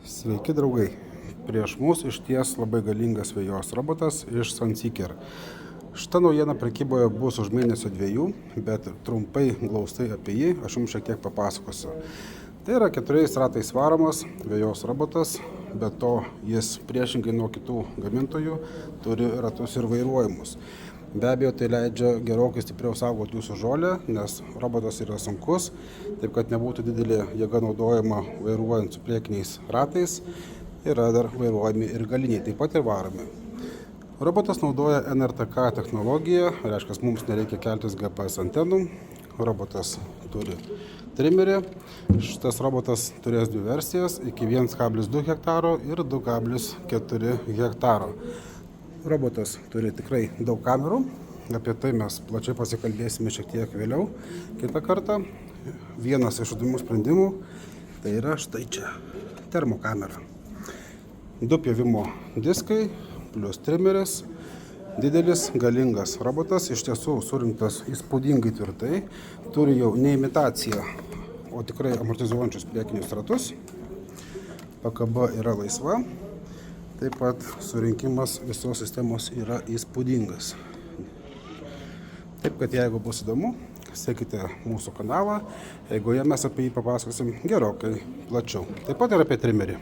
Sveiki draugai, prieš mūsų išties labai galingas vejos robotas iš Sunseeker. Šita naujiena prekyboje bus už mėnesio 2, bet trumpai glaustai apie jį aš jums šiek tiek papasakosiu. Tai yra 4 ratais varomas vejos robotas, bet to jis priešingai nuo kitų gamintojų turi ratus ir vairuojimus. Be abejo, tai leidžia gerokai stipriau saugoti jūsų žolę, nes robotas yra sunkus, taip kad nebūtų didelė jėga naudojama vairuojant su priekiniais ratais. Yra dar vairuojami ir galiniai, taip pat ir varomi. Robotas naudoja NRTK technologiją, reiškia, mums nereikia keltis GPS antenų. Robotas turi trimerį. Šitas robotas turės 2 versijas, iki 1,2 hektaro ir 2,4 hektaro. Robotas turi tikrai daug kamerų, apie tai mes plačiai pasikalbėsime šiek tiek vėliau, kitą kartą. Vienas iš įdomių sprendimų tai yra štai čia, termokamera. 2 pjovimo diskai plus trimeris, didelis, galingas robotas, iš tiesų surinktas įspūdingai tvirtai, turi jau ne imitaciją, o tikrai amortizuojančius priekinius ratus, pakaba yra laisva. Taip pat surinkimas visos sistemos yra įspūdingas. Taip kad jeigu bus įdomu, sekite mūsų kanalą, eigoje mes apie jį papasakosim gerokai plačiau. Taip pat ir apie trimerį.